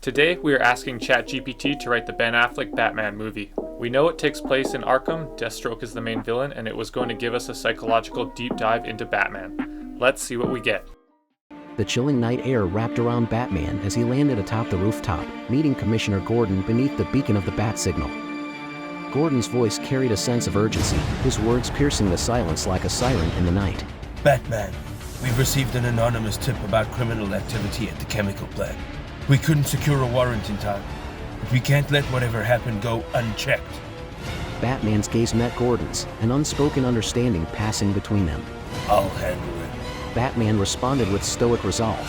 Today, we are asking Chat GPT to write the Ben Affleck Batman movie. We know it takes place in Arkham, Deathstroke is the main villain, and it was going to give us a psychological deep dive into Batman. Let's see what we get. The chilling night air wrapped around Batman as he landed atop the rooftop, meeting Commissioner Gordon beneath the beacon of the bat signal. Gordon's voice carried a sense of urgency, his words piercing the silence like a siren in the night. Batman, we've received an anonymous tip about criminal activity at the chemical plant. We couldn't secure a warrant in time, but we can't let whatever happened go unchecked. Batman's gaze met Gordon's, an unspoken understanding passing between them. I'll handle it. Batman responded with stoic resolve.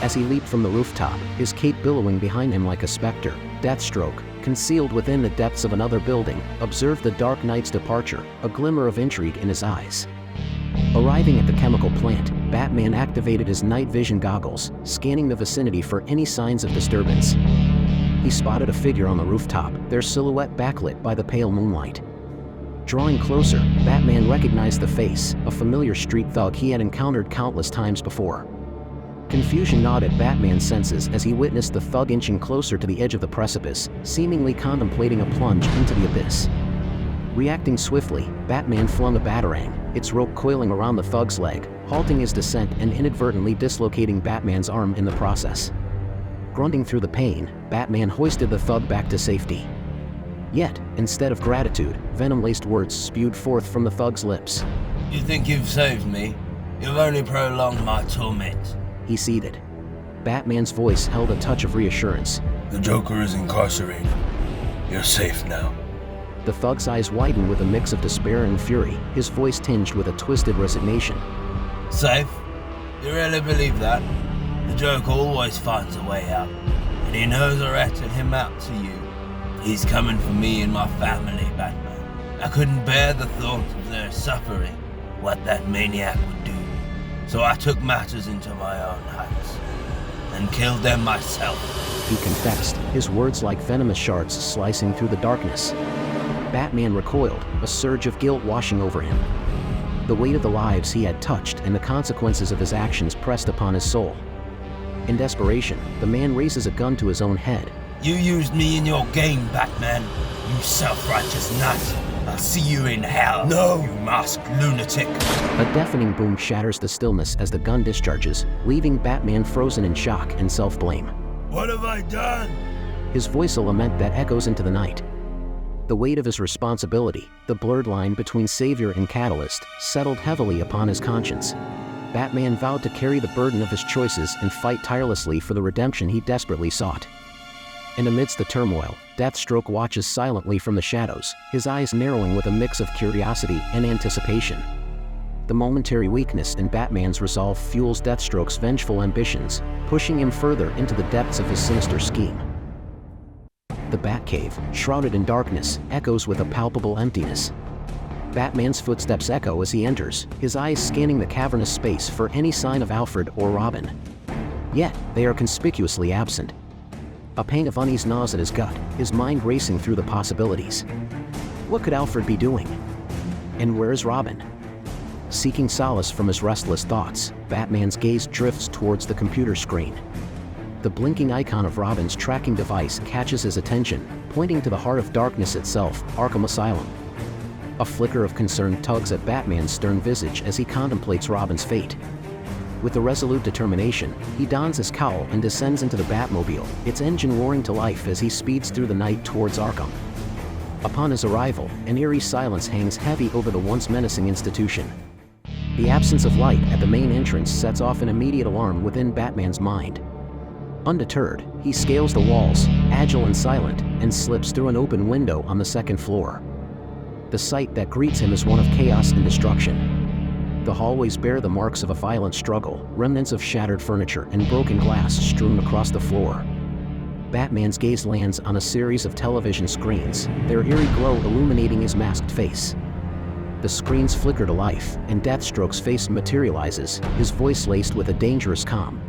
As he leaped from the rooftop, his cape billowing behind him like a specter, Deathstroke, concealed within the depths of another building, observed the Dark Knight's departure, a glimmer of intrigue in his eyes. Arriving at the chemical plant, Batman activated his night vision goggles, scanning the vicinity for any signs of disturbance. He spotted a figure on the rooftop, their silhouette backlit by the pale moonlight. Drawing closer, Batman recognized the face, a familiar street thug he had encountered countless times before. Confusion gnawed at Batman's senses as he witnessed the thug inching closer to the edge of the precipice, seemingly contemplating a plunge into the abyss. Reacting swiftly, Batman flung a batarang, its rope coiling around the thug's leg, halting his descent and inadvertently dislocating Batman's arm in the process. Grunting through the pain, Batman hoisted the thug back to safety. Yet, instead of gratitude, venom-laced words spewed forth from the thug's lips. You think you've saved me? You've only prolonged my torment. He seethed. Batman's voice held a touch of reassurance. The Joker is incarcerated. You're safe now. The thug's eyes widened with a mix of despair and fury, his voice tinged with a twisted resignation. Safe? You really believe that? The Joker always finds a way out, and he knows I ratted him out to you. He's coming for me and my family, Batman. I couldn't bear the thought of their suffering, what that maniac would do. So I took matters into my own hands, and killed them myself. He confessed, his words like venomous shards slicing through the darkness. Batman recoiled, a surge of guilt washing over him. The weight of the lives he had touched and the consequences of his actions pressed upon his soul. In desperation, the man raises a gun to his own head. You used me in your game, Batman. You self-righteous nut. I'll see you in hell. No, you masked lunatic. A deafening boom shatters the stillness as the gun discharges, leaving Batman frozen in shock and self-blame. What have I done? His voice a lament that echoes into the night. The weight of his responsibility, the blurred line between savior and catalyst, settled heavily upon his conscience. Batman vowed to carry the burden of his choices and fight tirelessly for the redemption he desperately sought. And amidst the turmoil, Deathstroke watches silently from the shadows, his eyes narrowing with a mix of curiosity and anticipation. The momentary weakness in Batman's resolve fuels Deathstroke's vengeful ambitions, pushing him further into the depths of his sinister scheme. The Batcave, shrouded in darkness, echoes with a palpable emptiness. Batman's footsteps echo as he enters, his eyes scanning the cavernous space for any sign of Alfred or Robin. Yet, they are conspicuously absent. A pang of unease gnaws at his gut, his mind racing through the possibilities. What could Alfred be doing? And where is Robin? Seeking solace from his restless thoughts, Batman's gaze drifts towards the computer screen. The blinking icon of Robin's tracking device catches his attention, pointing to the heart of darkness itself, Arkham Asylum. A flicker of concern tugs at Batman's stern visage as he contemplates Robin's fate. With a resolute determination, he dons his cowl and descends into the Batmobile, its engine roaring to life as he speeds through the night towards Arkham. Upon his arrival, an eerie silence hangs heavy over the once menacing institution. The absence of light at the main entrance sets off an immediate alarm within Batman's mind. Undeterred, he scales the walls, agile and silent, and slips through an open window on the second floor. The sight that greets him is one of chaos and destruction. The hallways bear the marks of a violent struggle, remnants of shattered furniture and broken glass strewn across the floor. Batman's gaze lands on a series of television screens, their eerie glow illuminating his masked face. The screens flicker to life, and Deathstroke's face materializes, his voice laced with a dangerous calm.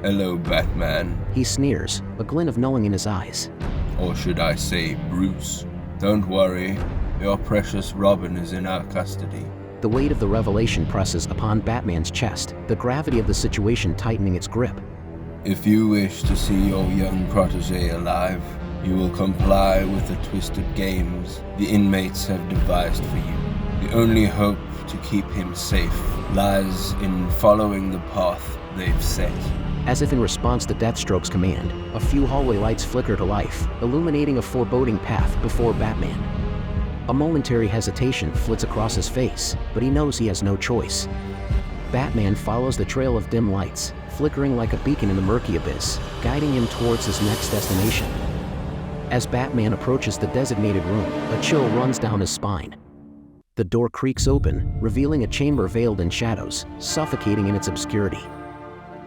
Hello, Batman. He sneers, a glint of knowing in his eyes. Or should I say, Bruce? Don't worry, your precious Robin is in our custody. The weight of the revelation presses upon Batman's chest, the gravity of the situation tightening its grip. If you wish to see your young protege alive, you will comply with the twisted games the inmates have devised for you. The only hope to keep him safe lies in following the path they've set. As if in response to Deathstroke's command, a few hallway lights flicker to life, illuminating a foreboding path before Batman. A momentary hesitation flits across his face, but he knows he has no choice. Batman follows the trail of dim lights, flickering like a beacon in the murky abyss, guiding him towards his next destination. As Batman approaches the designated room, a chill runs down his spine. The door creaks open, revealing a chamber veiled in shadows, suffocating in its obscurity.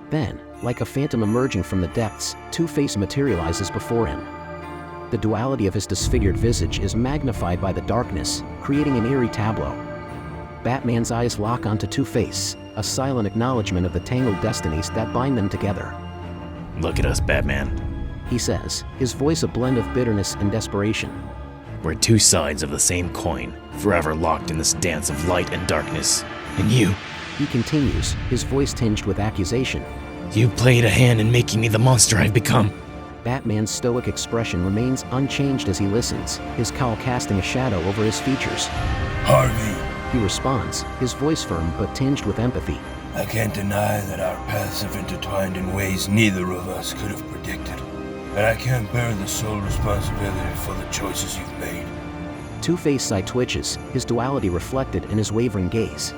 Then, like a phantom emerging from the depths, Two-Face materializes before him. The duality of his disfigured visage is magnified by the darkness, creating an eerie tableau. Batman's eyes lock onto Two-Face, a silent acknowledgement of the tangled destinies that bind them together. "Look at us, Batman. He says, his voice a blend of bitterness and desperation. We're two sides of the same coin, forever locked in this dance of light and darkness. And you, He continues, his voice tinged with accusation. you played a hand in making me the monster I've become." Batman's stoic expression remains unchanged as he listens, his cowl casting a shadow over his features. Harvey, He responds, his voice firm but tinged with empathy. I can't deny that our paths have intertwined in ways neither of us could have predicted. And I can't bear the sole responsibility for the choices you've made. Two-Face's eye twitches, his duality reflected in his wavering gaze.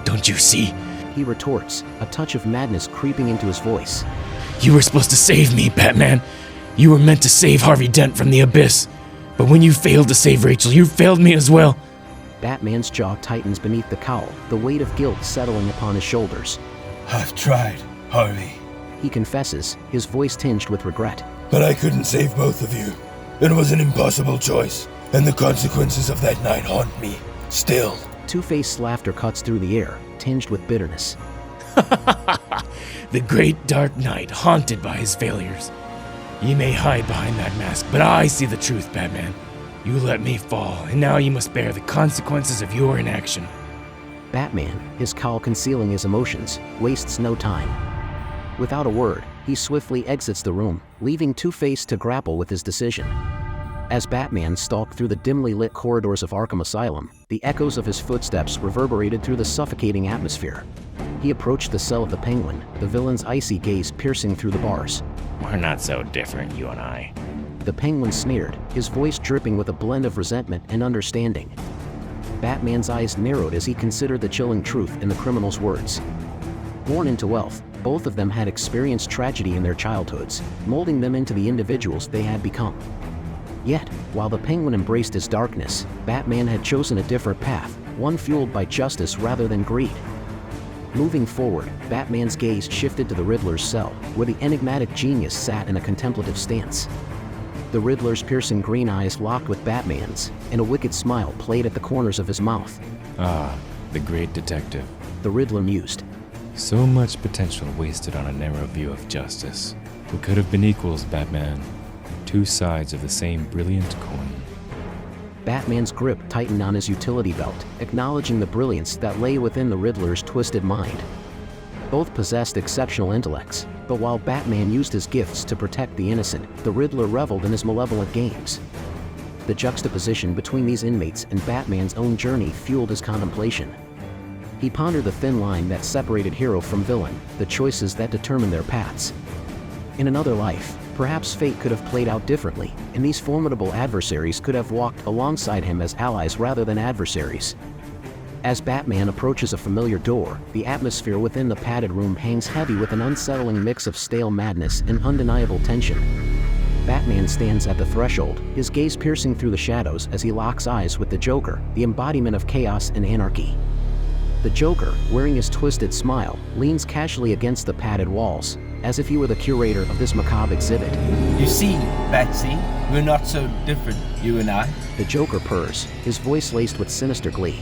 "Don't you see? He retorts, a touch of madness creeping into his voice. You were supposed to save me, Batman. You were meant to save Harvey Dent from the abyss. But when you failed to save Rachel, you failed me as well." Batman's jaw tightens beneath the cowl, the weight of guilt settling upon his shoulders. I've tried, Harvey, He confesses, his voice tinged with regret. but I couldn't save both of you. It was an impossible choice, and the consequences of that night haunt me. Still. Two-Face's laughter cuts through the air, tinged with bitterness. The great dark knight, haunted by his failures. You may hide behind that mask, but I see the truth, Batman. You let me fall, and now you must bear the consequences of your inaction. Batman, his cowl concealing his emotions, wastes no time. Without a word, he swiftly exits the room, leaving Two-Face to grapple with his decision. As Batman stalked through the dimly lit corridors of Arkham Asylum, the echoes of his footsteps reverberated through the suffocating atmosphere. He approached the cell of the Penguin, the villain's icy gaze piercing through the bars. We're not so different, you and I. The Penguin sneered, his voice dripping with a blend of resentment and understanding. Batman's eyes narrowed as he considered the chilling truth in the criminal's words. Born into wealth, both of them had experienced tragedy in their childhoods, molding them into the individuals they had become. Yet, while the Penguin embraced his darkness, Batman had chosen a different path, one fueled by justice rather than greed. Moving forward, Batman's gaze shifted to the Riddler's cell, where the enigmatic genius sat in a contemplative stance. The Riddler's piercing green eyes locked with Batman's, and a wicked smile played at the corners of his mouth. Ah, the great detective. The Riddler mused. So much potential wasted on a narrow view of justice. We could have been equals, Batman. Two sides of the same brilliant coin. Batman's grip tightened on his utility belt, acknowledging the brilliance that lay within the Riddler's twisted mind. Both possessed exceptional intellects, but while Batman used his gifts to protect the innocent, the Riddler reveled in his malevolent games. The juxtaposition between these inmates and Batman's own journey fueled his contemplation. He pondered the thin line that separated hero from villain, the choices that determined their paths. In another life, perhaps fate could have played out differently, and these formidable adversaries could have walked alongside him as allies rather than adversaries. As Batman approaches a familiar door, the atmosphere within the padded room hangs heavy with an unsettling mix of stale madness and undeniable tension. Batman stands at the threshold, his gaze piercing through the shadows as he locks eyes with the Joker, the embodiment of chaos and anarchy. The Joker, wearing his twisted smile, leans casually against the padded walls, as if he were the curator of this macabre exhibit. You see, Batsy, we're not so different, you and I. The Joker purrs, his voice laced with sinister glee.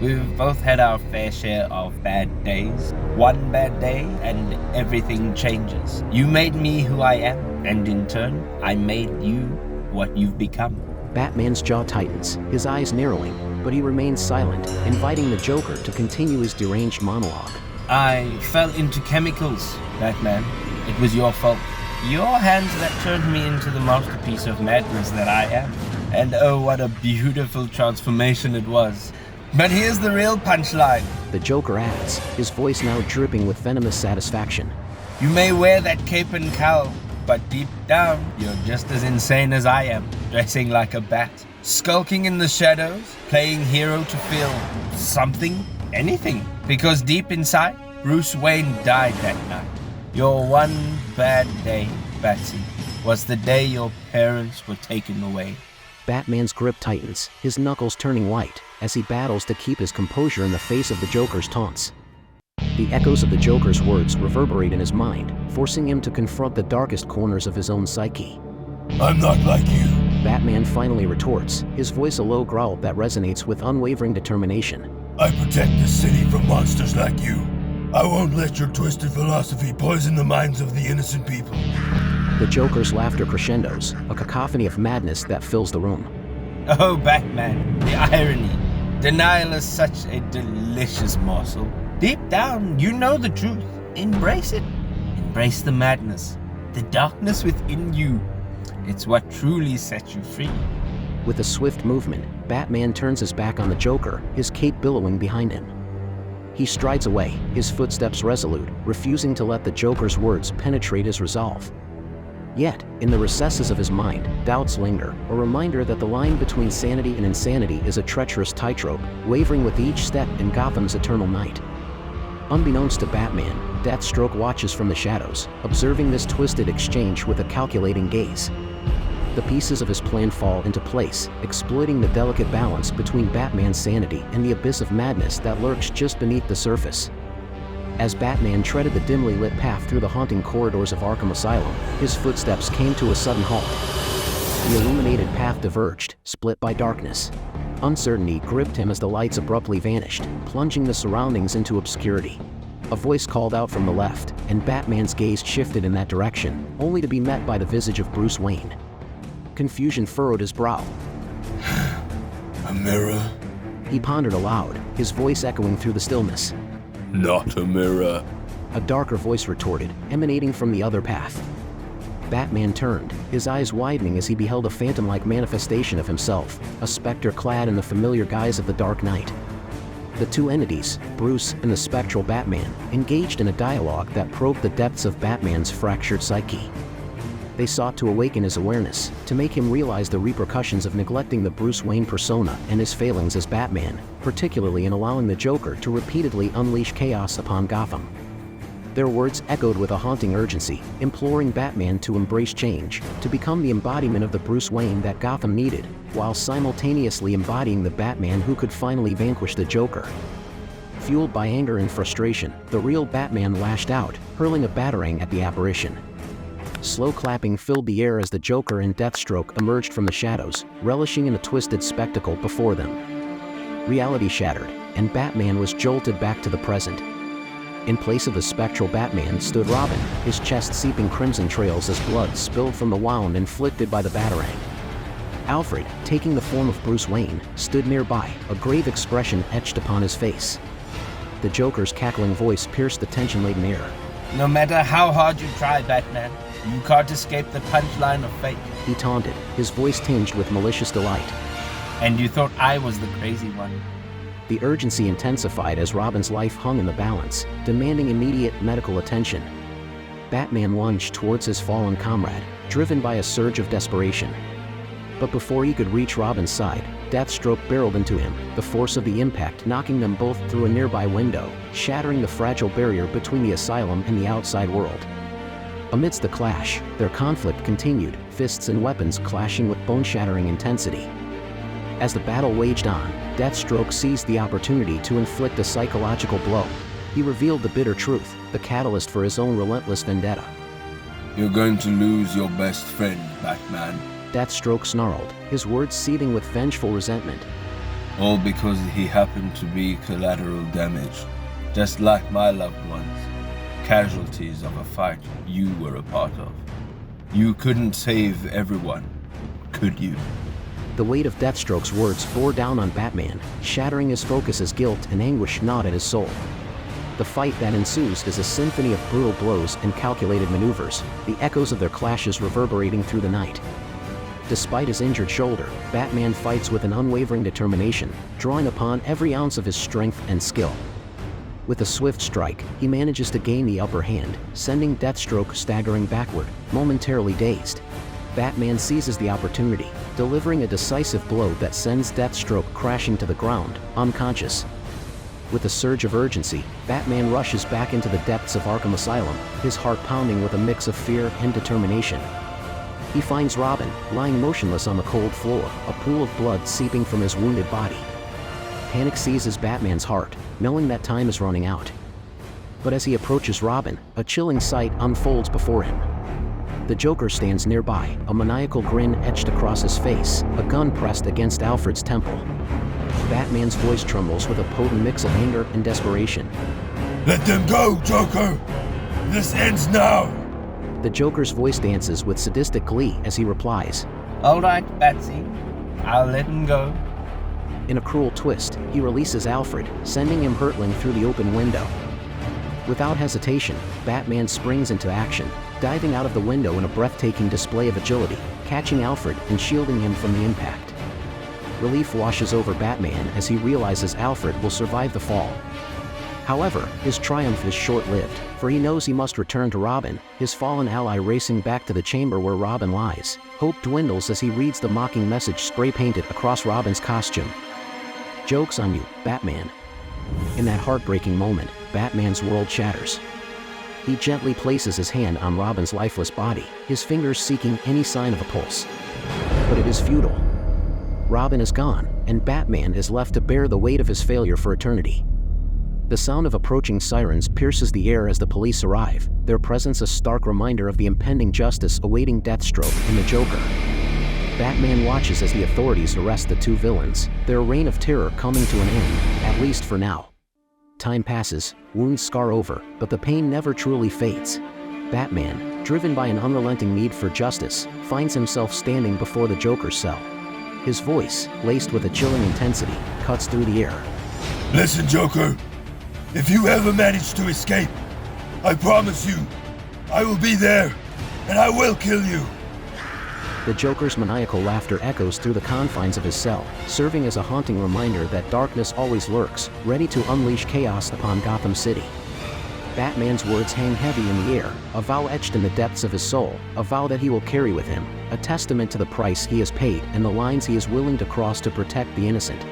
We've both had our fair share of bad days. One bad day, and everything changes. You made me who I am, and in turn, I made you what you've become. Batman's jaw tightens, his eyes narrowing, but he remains silent, inviting the Joker to continue his deranged monologue. I fell into chemicals, Batman. It was your fault. Your hands that turned me into the masterpiece of madness that I am. And oh, what a beautiful transformation it was. But here's the real punchline. The Joker adds, his voice now dripping with venomous satisfaction. You may wear that cape and cowl, but deep down, you're just as insane as I am, dressing like a bat, skulking in the shadows, playing hero to feel something, anything. Because deep inside, Bruce Wayne died that night. Your one bad day, Batsy, was the day your parents were taken away. Batman's grip tightens, his knuckles turning white, as he battles to keep his composure in the face of the Joker's taunts. The echoes of the Joker's words reverberate in his mind, forcing him to confront the darkest corners of his own psyche. I'm not like you. Batman finally retorts, his voice a low growl that resonates with unwavering determination. I protect the city from monsters like you. I won't let your twisted philosophy poison the minds of the innocent people. The Joker's laughter crescendos, a cacophony of madness that fills the room. Oh, Batman, the irony. Denial is such a delicious morsel. Deep down, you know the truth. Embrace it. Embrace the madness, the darkness within you. It's what truly sets you free. With a swift movement, Batman turns his back on the Joker, his cape billowing behind him. He strides away, his footsteps resolute, refusing to let the Joker's words penetrate his resolve. Yet, in the recesses of his mind, doubts linger, a reminder that the line between sanity and insanity is a treacherous tightrope, wavering with each step in Gotham's eternal night. Unbeknownst to Batman, Deathstroke watches from the shadows, observing this twisted exchange with a calculating gaze. The pieces of his plan fall into place, exploiting the delicate balance between Batman's sanity and the abyss of madness that lurks just beneath the surface. As Batman treaded the dimly lit path through the haunting corridors of Arkham Asylum, his footsteps came to a sudden halt. The illuminated path diverged, split by darkness. Uncertainty gripped him as the lights abruptly vanished, plunging the surroundings into obscurity. A voice called out from the left, and Batman's gaze shifted in that direction, only to be met by the visage of Bruce Wayne. Confusion furrowed his brow. A mirror? He pondered aloud, his voice echoing through the stillness. Not a mirror. A darker voice retorted, emanating from the other path. Batman turned, his eyes widening as he beheld a phantom-like manifestation of himself, a specter clad in the familiar guise of the Dark Knight. The two entities, Bruce and the spectral Batman, engaged in a dialogue that probed the depths of Batman's fractured psyche. They sought to awaken his awareness, to make him realize the repercussions of neglecting the Bruce Wayne persona and his failings as Batman, particularly in allowing the Joker to repeatedly unleash chaos upon Gotham. Their words echoed with a haunting urgency, imploring Batman to embrace change, to become the embodiment of the Bruce Wayne that Gotham needed, while simultaneously embodying the Batman who could finally vanquish the Joker. Fueled by anger and frustration, the real Batman lashed out, hurling a batarang at the apparition. Slow clapping filled the air as the Joker and Deathstroke emerged from the shadows, relishing in the twisted spectacle before them. Reality shattered, and Batman was jolted back to the present. In place of the spectral Batman stood Robin, his chest seeping crimson trails as blood spilled from the wound inflicted by the batarang. Alfred, taking the form of Bruce Wayne, stood nearby, a grave expression etched upon his face. The Joker's cackling voice pierced the tension-laden air. No matter how hard you try, Batman, you can't escape the punchline of fate. He taunted, his voice tinged with malicious delight. And you thought I was the crazy one. The urgency intensified as Robin's life hung in the balance, demanding immediate medical attention. Batman lunged towards his fallen comrade, driven by a surge of desperation. But before he could reach Robin's side, Deathstroke barreled into him, the force of the impact knocking them both through a nearby window, shattering the fragile barrier between the asylum and the outside world. Amidst the clash, their conflict continued, fists and weapons clashing with bone-shattering intensity. As the battle waged on, Deathstroke seized the opportunity to inflict a psychological blow. He revealed the bitter truth, the catalyst for his own relentless vendetta. You're going to lose your best friend, Batman. Deathstroke snarled, his words seething with vengeful resentment. All because he happened to be collateral damage, just like my loved ones. Casualties of a fight you were a part of. You couldn't save everyone, could you? The weight of Deathstroke's words bore down on Batman, shattering his focus as guilt and anguish gnawed at his soul. The fight that ensues is a symphony of brutal blows and calculated maneuvers, the echoes of their clashes reverberating through the night. Despite his injured shoulder, Batman fights with an unwavering determination, drawing upon every ounce of his strength and skill. With a swift strike, he manages to gain the upper hand, sending Deathstroke staggering backward, momentarily dazed. Batman seizes the opportunity, delivering a decisive blow that sends Deathstroke crashing to the ground, unconscious. With a surge of urgency, Batman rushes back into the depths of Arkham Asylum, his heart pounding with a mix of fear and determination. He finds Robin, lying motionless on the cold floor, a pool of blood seeping from his wounded body. Panic seizes Batman's heart, knowing that time is running out. But as he approaches Robin, a chilling sight unfolds before him. The Joker stands nearby, a maniacal grin etched across his face, a gun pressed against Alfred's temple. Batman's voice trembles with a potent mix of anger and desperation. Let them go, Joker! This ends now! The Joker's voice dances with sadistic glee as he replies, All right, Batsy. I'll let him go. In a cruel twist, he releases Alfred, sending him hurtling through the open window. Without hesitation, Batman springs into action, diving out of the window in a breathtaking display of agility, catching Alfred and shielding him from the impact. Relief washes over Batman as he realizes Alfred will survive the fall. However, his triumph is short-lived, for he knows he must return to Robin, his fallen ally racing back to the chamber where Robin lies. Hope dwindles as he reads the mocking message spray-painted across Robin's costume. Joke's on you, Batman. In that heartbreaking moment, Batman's world shatters. He gently places his hand on Robin's lifeless body, his fingers seeking any sign of a pulse. But it is futile. Robin is gone, and Batman is left to bear the weight of his failure for eternity. The sound of approaching sirens pierces the air as the police arrive, their presence a stark reminder of the impending justice awaiting Deathstroke and the Joker. Batman watches as the authorities arrest the two villains, their reign of terror coming to an end, at least for now. Time passes, wounds scar over, but the pain never truly fades. Batman, driven by an unrelenting need for justice, finds himself standing before the Joker's cell. His voice, laced with a chilling intensity, cuts through the air. Listen, Joker. If you ever manage to escape, I promise you, I will be there, and I will kill you. The Joker's maniacal laughter echoes through the confines of his cell, serving as a haunting reminder that darkness always lurks, ready to unleash chaos upon Gotham City. Batman's words hang heavy in the air, a vow etched in the depths of his soul, a vow that he will carry with him, a testament to the price he has paid and the lines he is willing to cross to protect the innocent.